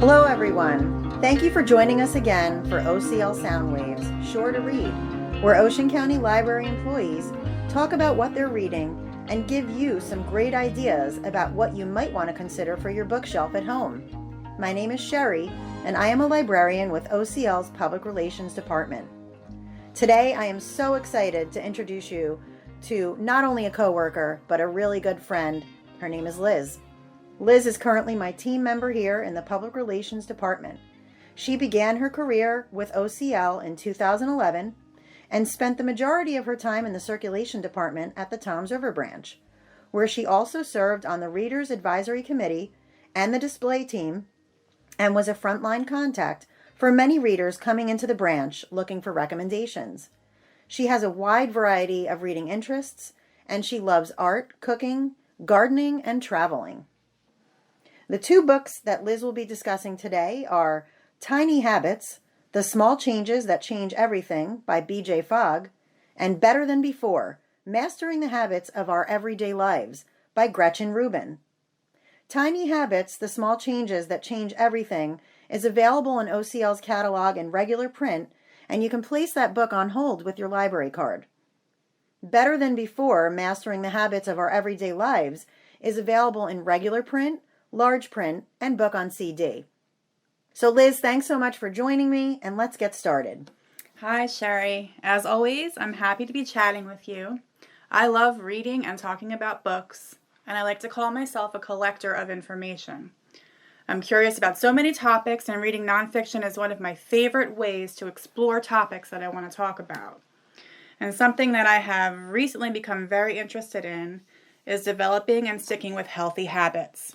Hello everyone. Thank you for joining us again for OCL Soundwaves, Sure to Read, where Ocean County Library employees talk about what they're reading and give you some great ideas about what you might want to consider for your bookshelf at home. My name is Sherri, and I am a librarian with OCL's Public Relations Department. Today, I am so excited to introduce you to not only a coworker, but a really good friend. Her name is Liz. Liz is currently my team member here in the Public Relations Department. She began her career with OCL in 2011 and spent the majority of her time in the Circulation Department at the Toms River Branch, where she also served on the Readers Advisory Committee and the display team and was a frontline contact for many readers coming into the branch looking for recommendations. She has a wide variety of reading interests, and she loves art, cooking, gardening, and traveling. The two books that Liz will be discussing today are Tiny Habits, The Small Changes That Change Everything by B.J. Fogg, and Better Than Before, Mastering the Habits of Our Everyday Lives by Gretchen Rubin. Tiny Habits, The Small Changes That Change Everything is available in OCL's catalog in regular print, and you can place that book on hold with your library card. Better Than Before, Mastering the Habits of Our Everyday Lives is available in regular print, large print, and book on CD. So Liz, thanks so much for joining me, and let's get started. Hi, Sherri. As always, I'm happy to be chatting with you. I love reading and talking about books, and I like to call myself a collector of information. I'm curious about so many topics, and reading nonfiction is one of my favorite ways to explore topics that I want to talk about. And something that I have recently become very interested in is developing and sticking with healthy habits.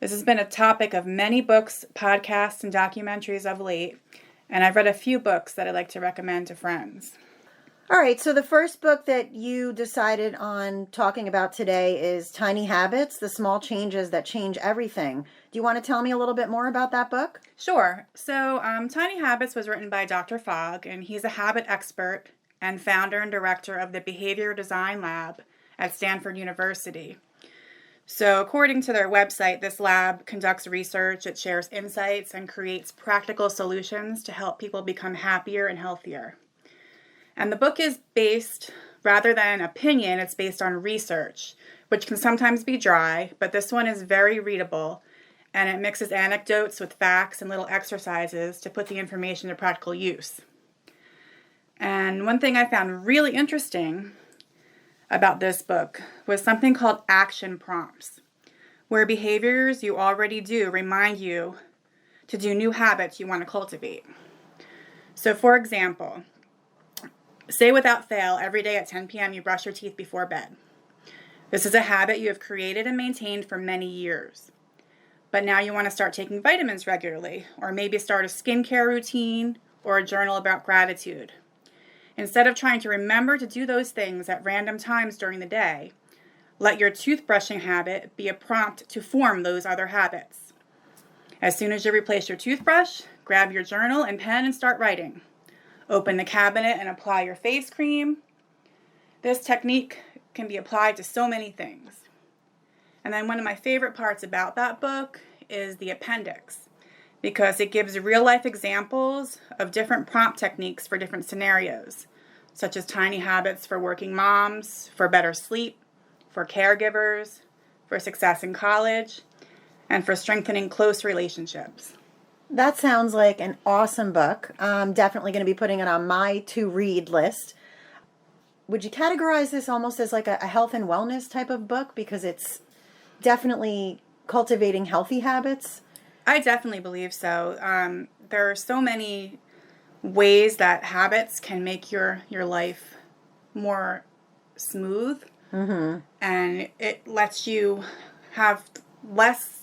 This has been a topic of many books, podcasts, and documentaries of late, and I've read a few books that I'd like to recommend to friends. All right, so the first book that you decided on talking about today is Tiny Habits, The Small Changes That Change Everything. Do you want to tell me a little bit more about that book? Sure. So Tiny Habits was written by Dr. Fogg, and he's a habit expert and founder and director of the Behavior Design Lab at Stanford University. So according to their website, this lab conducts research, it shares insights, and creates practical solutions to help people become happier and healthier. And the book is based, rather than opinion, it's based on research, which can sometimes be dry, but this one is very readable, and it mixes anecdotes with facts and little exercises to put the information to practical use. And one thing I found really interesting about this book was something called action prompts, where behaviors you already do remind you to do new habits you want to cultivate. So for example, say without fail, every day at 10 p.m. you brush your teeth before bed. This is a habit you have created and maintained for many years. But now you want to start taking vitamins regularly, or maybe start a skincare routine or a journal about gratitude. Instead of trying to remember to do those things at random times during the day, let your toothbrushing habit be a prompt to form those other habits. As soon as you replace your toothbrush, grab your journal and pen and start writing. Open the cabinet and apply your face cream. This technique can be applied to so many things. And then one of my favorite parts about that book is the appendix, because it gives real-life examples of different prompt techniques for different scenarios, such as tiny habits for working moms, for better sleep, for caregivers, for success in college, and for strengthening close relationships. That sounds like an awesome book. I'm definitely going to be putting it on my to-read list. Would you categorize this almost as like a health and wellness type of book, because it's definitely cultivating healthy habits? I definitely believe so. There are so many ways that habits can make your life more smooth, and it lets you have less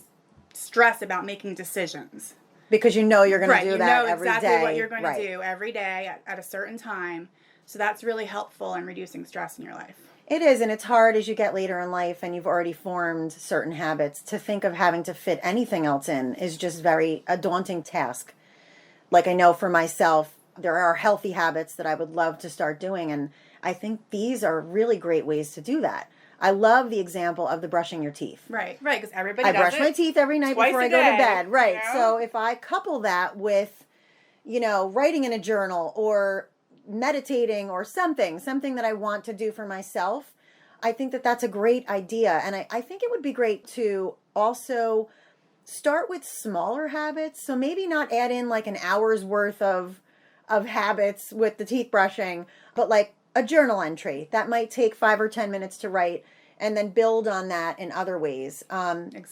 stress about making decisions. Because you know you're going to do that every day. You know exactly what you're going to do every day at a certain time. So that's really helpful in reducing stress in your life. It is, and it's hard as you get later in life and you've already formed certain habits. To think of having to fit anything else in is just a daunting task. Like I know for myself, there are healthy habits that I would love to start doing, and I think these are really great ways to do that. I love the example of the brushing your teeth. Right, because everybody I does brush it my teeth every night twice before a I go to day, bed. Right. you know? So if I couple that with, writing in a journal or meditating or something that I want to do for myself, I think that that's a great idea. And I think it would be great to also start with smaller habits. So maybe not add in like an hour's worth of habits with the teeth brushing, but like a journal entry that might take 5 or 10 minutes to write, and then build on that in other ways.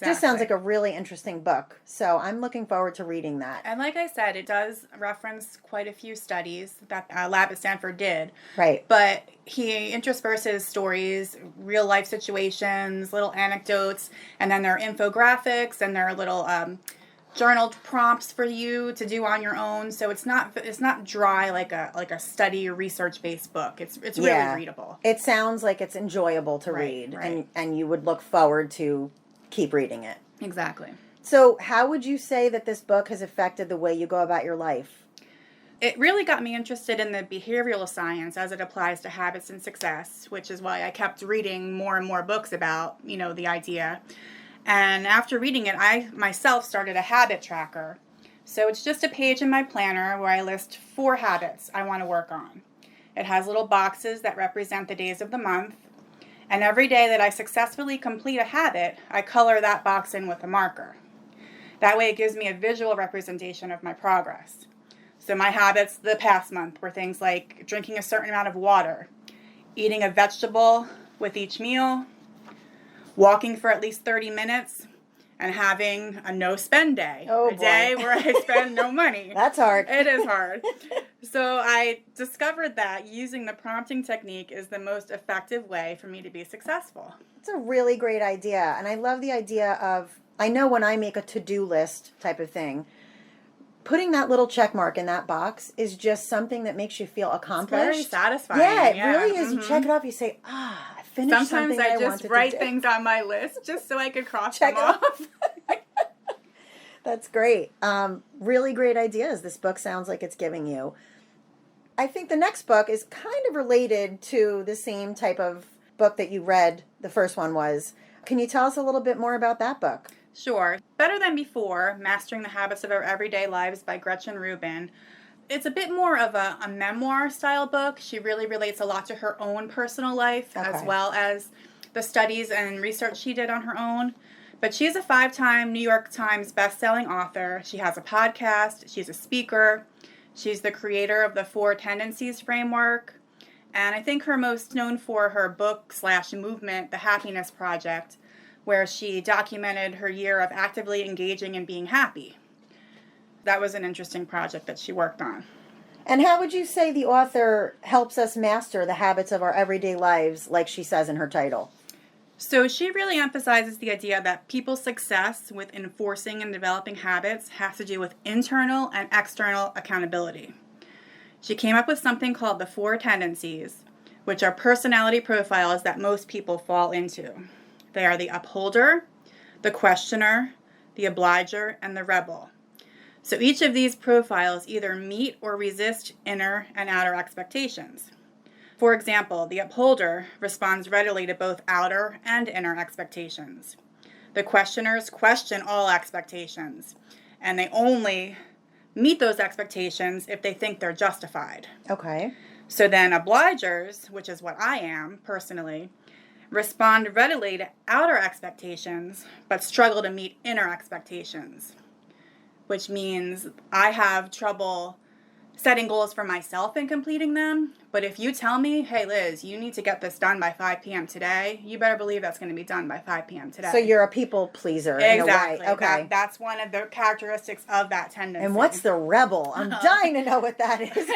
Just sounds like a really interesting book. So I'm looking forward to reading that. And like I said, it does reference quite a few studies that lab at Stanford did. Right. But he intersperses stories, real life situations, little anecdotes, and then there are infographics and there are little journaled prompts for you to do on your own. So it's not dry like a study or research based book. It's really readable. It sounds like it's enjoyable to read, and you would look forward to keep reading it. Exactly. So how would you say that this book has affected the way you go about your life? It really got me interested in the behavioral science as it applies to habits and success, which is why I kept reading more and more books about, the idea. And after reading it, I myself started a habit tracker. So it's just a page in my planner where I list 4 habits I want to work on. It has little boxes that represent the days of the month. And every day that I successfully complete a habit, I color that box in with a marker. That way it gives me a visual representation of my progress. So my habits the past month were things like drinking a certain amount of water, eating a vegetable with each meal, walking for at least 30 minutes, and having a no-spend day. A day where I spend no money. That's hard. It is hard. So I discovered that using the prompting technique is the most effective way for me to be successful. It's a really great idea. And I love the idea of, I know when I make a to-do list type of thing, putting that little check mark in that box is just something that makes you feel accomplished. It's very satisfying. Yeah, it really is. You check it off, you say, I finished something I wanted to do. Sometimes I just write things on my list just so I could cross them off. That's great. Really great ideas this book sounds like it's giving you. I think the next book is kind of related to the same type of book that you read, the first one was. Can you tell us a little bit more about that book? Sure. Better Than Before, Mastering the Habits of Our Everyday Lives by Gretchen Rubin. It's a bit more of a memoir-style book. She really relates a lot to her own personal life, as well as the studies and research she did on her own. But she's a 5-time New York Times best-selling author. She has a podcast. She's a speaker. She's the creator of the 4 Tendencies framework. And I think her most known for her book/movement, The Happiness Project, where she documented her year of actively engaging in being happy. That was an interesting project that she worked on. And how would you say the author helps us master the habits of our everyday lives, like she says in her title? So she really emphasizes the idea that people's success with enforcing and developing habits has to do with internal and external accountability. She came up with something called the 4 Tendencies, which are personality profiles that most people fall into. They are the upholder, the questioner, the obliger, and the rebel. So each of these profiles either meet or resist inner and outer expectations. For example, the upholder responds readily to both outer and inner expectations. The questioners question all expectations, and they only meet those expectations if they think they're justified. Okay. So then obligers, which is what I am personally, respond readily to outer expectations, but struggle to meet inner expectations, which means I have trouble setting goals for myself and completing them. But if you tell me, hey, Liz, you need to get this done by 5 p.m. today, you better believe that's going to be done by 5 p.m. today. So you're a people pleaser. Exactly. In a way. Okay. That's one of the characteristics of that tendency. And what's the rebel? I'm dying to know what that is.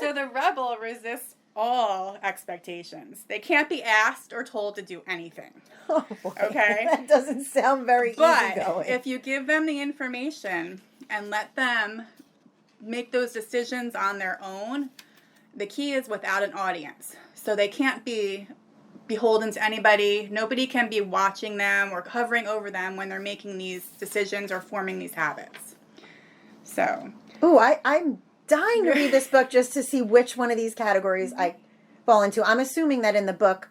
So the rebel resists all expectations. They can't be asked or told to do anything. Oh boy. Okay? That doesn't sound very easygoing. But if you give them the information and let them make those decisions on their own, the key is without an audience. So they can't be beholden to anybody. Nobody can be watching them or hovering over them when they're making these decisions or forming these habits. So. Ooh, I'm dying to read this book just to see which one of these categories I fall into. I'm assuming that in the book,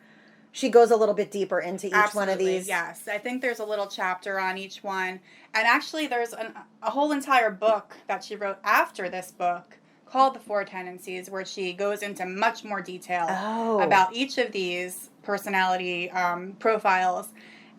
she goes a little bit deeper into each Absolutely, one of these. yes. I think there's a little chapter on each one. And actually, there's a whole entire book that she wrote after this book called The Four Tendencies, where she goes into much more detail about each of these personality profiles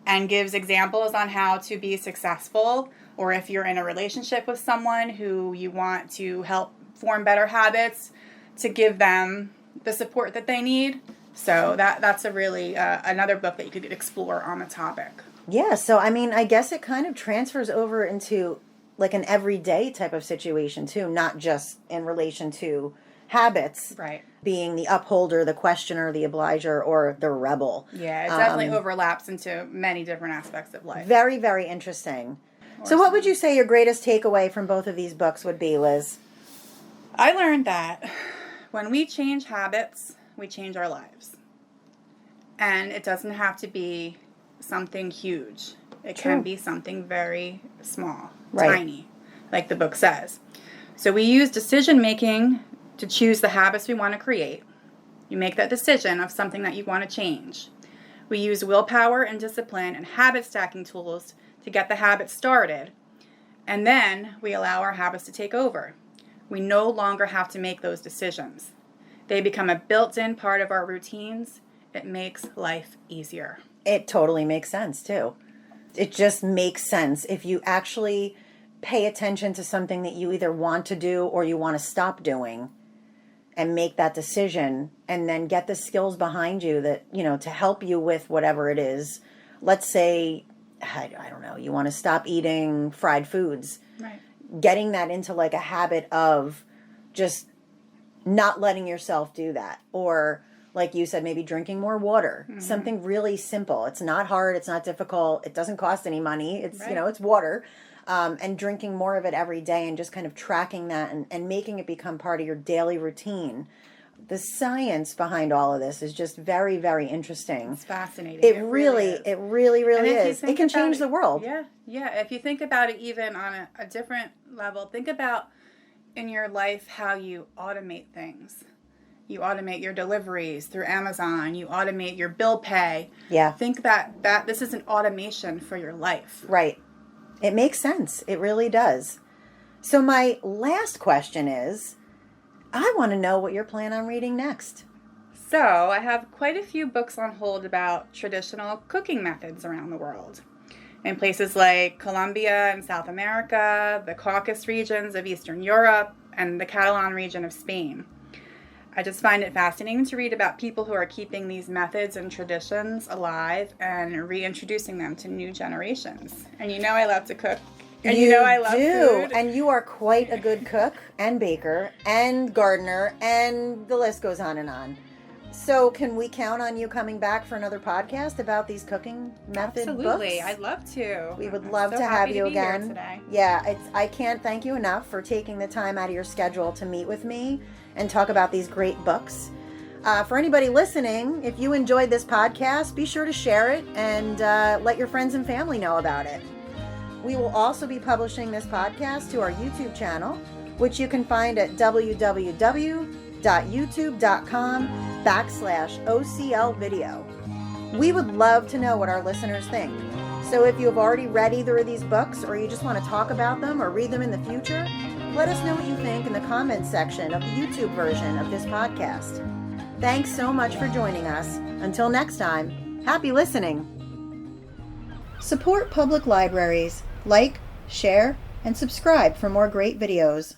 and gives examples on how to be successful, or if you're in a relationship with someone who you want to help form better habits, to give them the support that they need. So that's a really another book that you could explore on the topic. Yeah, so I mean, I guess it kind of transfers over into like an everyday type of situation too, not just in relation to habits. Right. Being the upholder, the questioner, the obliger, or the rebel. Yeah, it definitely overlaps into many different aspects of life. Very, very interesting. So what would you say your greatest takeaway from both of these books would be, Liz? I learned that when we change habits, we change our lives. And it doesn't have to be something huge. It can be something very small, tiny, like the book says. So we use decision making to choose the habits we want to create. You make that decision of something that you want to change. We use willpower and discipline and habit stacking tools to get the habit started. And then we allow our habits to take over. We no longer have to make those decisions. They become a built-in part of our routines. It makes life easier. It totally makes sense, too. It just makes sense if you actually pay attention to something that you either want to do or you want to stop doing and make that decision and then get the skills behind you that, you know, to help you with whatever it is. Let's say, I don't know, you want to stop eating fried foods. Right. Getting that into like a habit of just not letting yourself do that. Or like you said, maybe drinking more water. Mm-hmm. Something really simple. It's not hard. It's not difficult. It doesn't cost any money. It's, you know, it's water. And drinking more of it every day and just kind of tracking that and making it become part of your daily routine. The science behind all of this is just very, very interesting. It's fascinating. It really is. It can change the world. Yeah, yeah. If you think about it even on a different level, think about in your life how you automate things. You automate your deliveries through Amazon. You automate your bill pay. Yeah. Think that this is an automation for your life. Right. It makes sense. It really does. So my last question is, I want to know what you're planning on reading next. So I have quite a few books on hold about traditional cooking methods around the world. In places like Colombia and South America, the Caucasus regions of Eastern Europe, and the Catalan region of Spain. I just find it fascinating to read about people who are keeping these methods and traditions alive and reintroducing them to new generations. And you know I love to cook. And you know I love food. And you are quite a good cook and baker and gardener, and the list goes on and on. So can we count on you coming back for another podcast about these cooking method books? Absolutely. I'd love to. We would love to have you again. Yeah, I can't thank you enough for taking the time out of your schedule to meet with me and talk about these great books. For anybody listening, if you enjoyed this podcast, be sure to share it and let your friends and family know about it. We will also be publishing this podcast to our YouTube channel, which you can find at www.youtube.com/OCL video. We would love to know what our listeners think. So if you have already read either of these books or you just want to talk about them or read them in the future, let us know what you think in the comments section of the YouTube version of this podcast. Thanks so much for joining us. Until next time, happy listening. Support public libraries. Like, share, and subscribe for more great videos.